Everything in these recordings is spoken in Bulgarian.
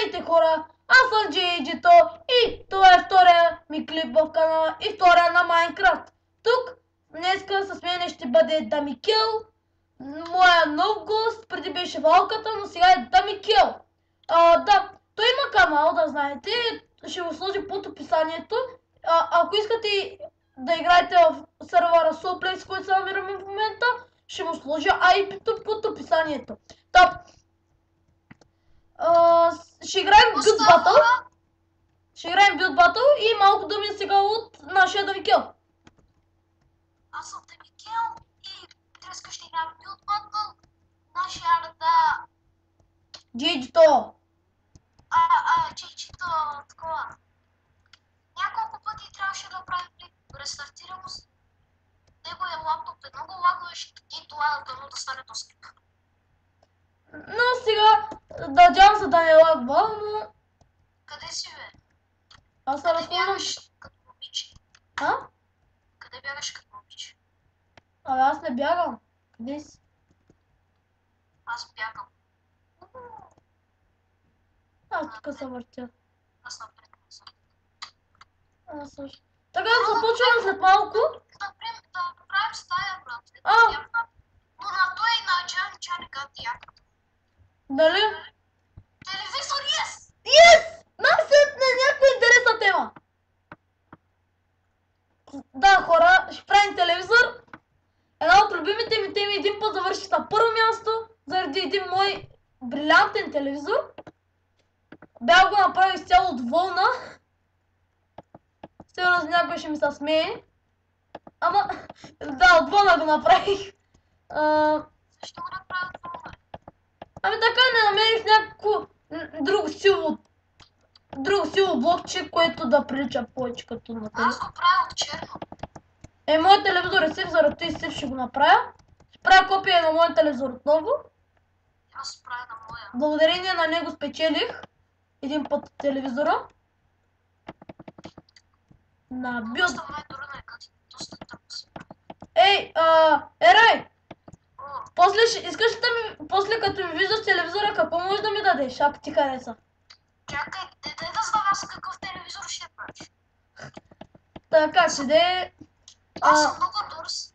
Здравейте хора, аз съм Джейджито и това е втория ми клип в канала и втория на Майнкрафт. Тук днеска с мен ще бъде Дамикел, моя нов гост, преди беше Валката, но сега е Дамикел. Да, той има канал, да знаете, ще го сложи под описанието. Ако искате да играете в сервера Soplex, който се намираме в момента, ще му сложа IP-то под описанието. Ще играем Build Battle. Ще играем Build Battle и малко думи сега от нашия Дамикел. Аз съм Дамикел и днеска ще играем Build Battle. Нашия да... Джейджито. Джейджито, такова. Няколко пъти трябваше да правим клип. Рестартира му с неговия лаптоп е много лагващ и това дано да стане този клип. Но сега надявам се да не лагва, но... Къде си, бе? Аз се Къде разпомням... бягаш като момиче? Къде бягаш като момиче? Абе, аз не бягам. Къде си? Аз бягам. Аз тук се въртя. Аз напред не съм. Аз също. Така започваме след малко. Да направим стая, брат. Но на той и на Джани гати якото. Дали? Телевизор, yes! Yes! Най-сетне някаква интересна тема. Да, хора, ще правим телевизор. Една от любимите ми теми един път завърших на първо място, заради един мой брилянтен телевизор. Бях го направил изцяло от вълна. Сигурно някой ще ми се смее. Ама, да, от вълна го направих. Защо го направя от вълна? Ами така не намерих някакво друго силово блокче, което да прилича повече като на телевизор. Аз го правя от черно. Моят телевизор е сив, заради и сив ще го направя. Ще правя копия на моят телевизор отново. Аз правя на моя. Благодарение на него спечелих един път телевизора. На Build. Доста най-дурна е като доста тъпо се прави. Ей, Ерай! После като ми виждаш телевизора, какво можеш да ми дадеш, ако ти хареса? Чакай, дай да знам аз какъв телевизор ще правиш. Така, ще де... Аз съм много бърз.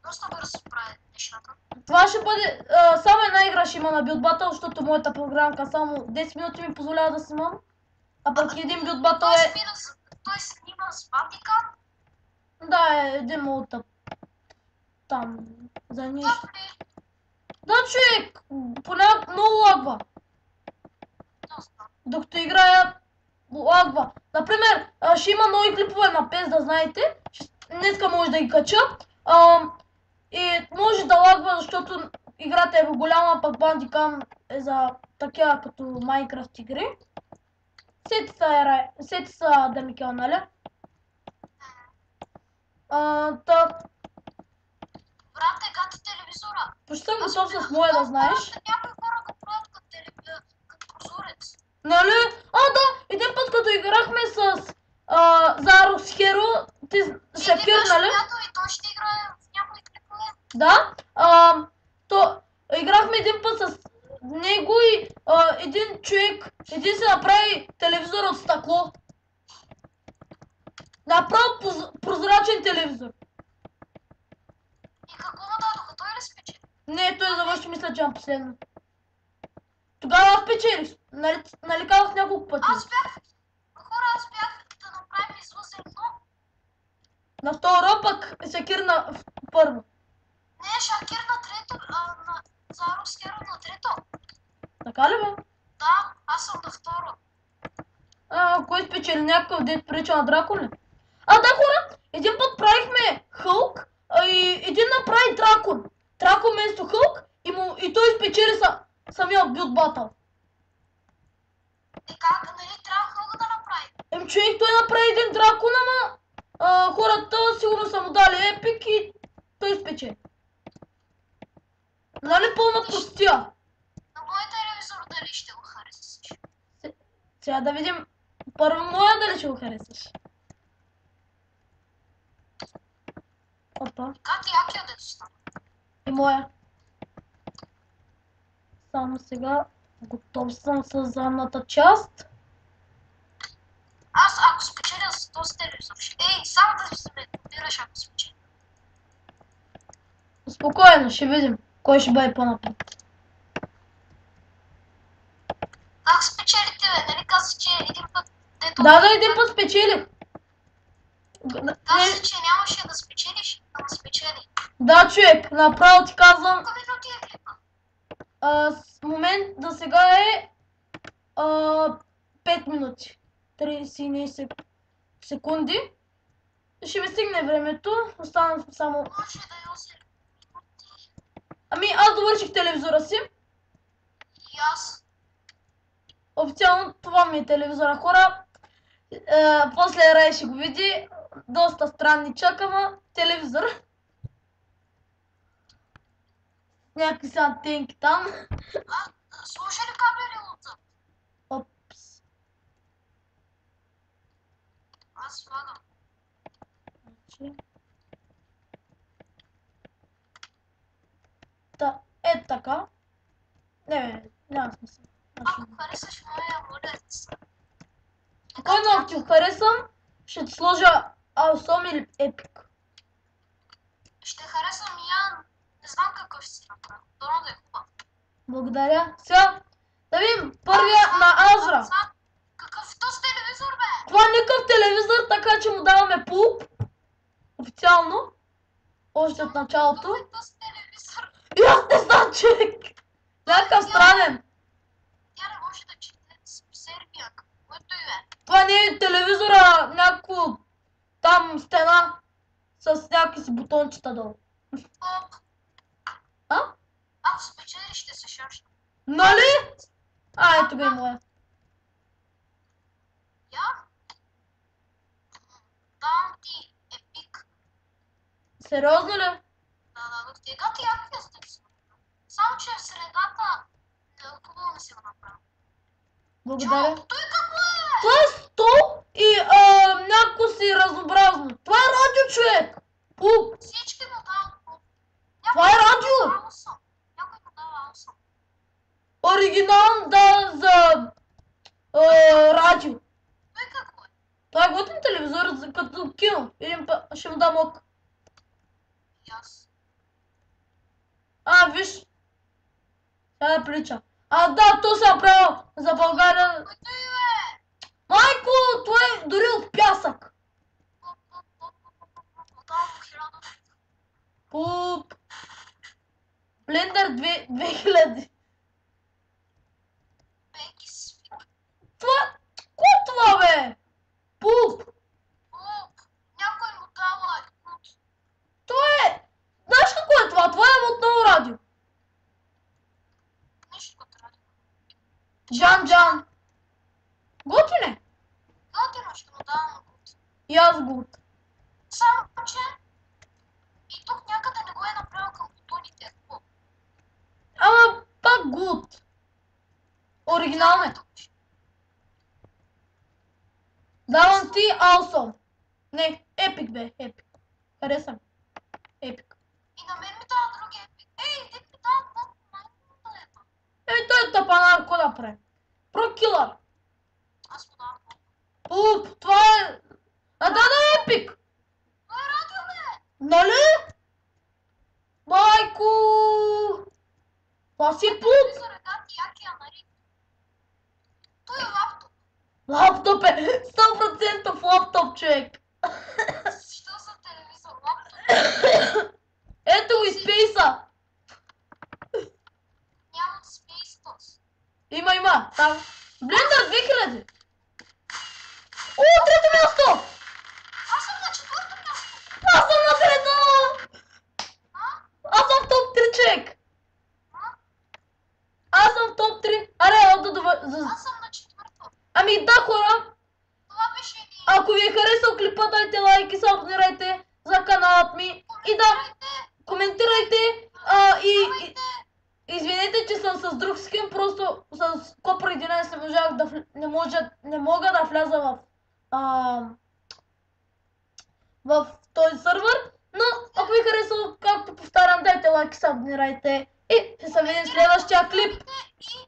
Доста бърз се прави нещата. Това ще бъде... само една игра ще има на Build Battle, защото моята програмка само 10 минути ми позволява да снимам. А пък един Build Battle е... Той снима с Ватикан? Да, е един от там за нищо. Да, човек! Понякога много лагва. Докато играя, лагва. Например, ще има нови клипове на PES, да знаете. Днеска може да ги кача. И може да лагва, защото играта е голяма, пък Bandicam е за такива като Minecraft игри. Сети са Дамикел, нали? Брат, е гати телевизора. Почти съм готов с моя, да знаеш. Някои хора го правят като прозорец. Нали? Да, един път като играхме с Зарос Херо, ти Шакир, нали? И той ще играе в някои клипове. Да, играхме един път с него и един човек, един се направи телевизор от стъкло. Направо прозрачен телевизор. И какво му дадоха? Той ли спечели? Не, той завърши, мисля, че на последно. Тогава аз печелих. Нали казах няколко пъти? Аз бях да направим излъзен, но... На второ, пък Шакир на първо. Не, Шакир на трето, на Зарос Херо на трето. Така ли бе? Да, аз съм на второ. Кой спечели някакъв дет прилича на Дракон ли? Да, хора, един път правихме Хълк и един направи Дракон. Дракон вместо Хълк и той спечели самия Build Battle. И как, нали, трябва Хълка да направи? Човек, той направи един Дракон, ама хората сигурно са му дали епик и той спечели. Нали пълна простия? На моя телевизор дали ще го харесаш? Сега да видим първо моя дали ще го харесаш. Опа. Как и якия дето стана? И моя. Само сега Готов съм с задната част. Аз ако спечеля с този телевизор, само да се ме копираш, ако спечеля. Спокойно, ще видим кой ще бъде по-напред. Как спечелите, бе? Нали каза, че един път... Да, един път спечелих. Каза, че нямаше да спечелиш, ама спечели. Да, човек, направо ти казвам. Колко минути е клипа? С момент за сега е 5 минути. 30 секунди. Ще ми стигне времето. Остана само... Може да е 8 минути. Ами, аз довърших телевизора си. И аз. Официално това ми е телевизора, хора. После Рай ще го види. Доста странничък, ама телевизор. Някакви са антенки там. Сложи ли кабели отзад? Опс. Аз слагам. Та, е така. Не, няма смисъл. Ако харесаш моя молец. Кой много ти харесам, ще ти сложа Awesome или Epic. Ще харесам и я. Не знам какъв ще си направя. Дано да е хубав. Благодаря. Сега, да видим първия на Азра. Какъв е този телевизор, бе? Това е никакъв телевизор, така че му даваме пулп. Официално. Още от началото. Какъв е този телевизор? И аз не знам, човек. Някакъв странен. Тя не може да чете Сербия. Което и е. Това не е телевизора, някакво там стена с някакви си бутончета долу. Оп. А? Ако спечелиш, ще се шашна. Нали? Ето го и моя. Я? Давам ти епик. Сериозно ли? Да, тега ти як я сте си. Само, че в средата хубаво не си го направя. Благодаря. Той какво е? Това е стол и някакво си разнообразно. Това е радио, човек. Пулп. Всички му дават. Това е радио. Някой му дава ауса. Оригинално, да, за радио. Той какво е? Това е готин телевизор, като кино. Един път ще му дам ок. И аз. Виж. Сега да прилича. Да, то се направил за България. Който и бе? Майко, това е дори от пясък. Отдавам по 1000. Пуп. Блендър 2000. Пейки си. Това... Кое е това, бе? Пуп. Някой му дава. Това е... Знаеш какво е това? Това е отново радио. Нищо като радио. Джан. Готин е. Готино ще му давам гуд. И аз гуд. Само, че и тук някъде не го е направил към бутоните. Ама пак гуд. Оригинално е. Давам ти awesome. Не, епик бе, епик. Харесвам. Епик. И на мен ми дава други епик. Ей, ти ми дава много. Той е тапанар, какво да прави? Прокилър. Аз му давам много. Пуп, това е... Да, епик. Това е радио, бе. Нали? Майко! Това си е пуп. За ръкати, якия, нали? Той е лаптоп. Лаптоп е 100% лаптоп, човек. Що за телевизор? Лаптоп? Ето го и спейса. Нямам Space Toss. Има. Там. Блендър 2000. О, трето място. Аз съм на 4-то място. Аз съм на трето. Аз съм в топ 3, човек. Аз съм в топ 3. Аре, Аз съм на 4-то. Ами да, хора. Това беше ми. Ако ви е харесал клипа, дайте лайк и се абонирайте за каналът ми. И да, коментирайте. Извинете, че съм с друг скин, просто с Copper 11 не мога да вляза в този сървър. Но ако ви харесал, както повтарям, дайте лайк и се абонирайте. И ще се видим в следващия клип. И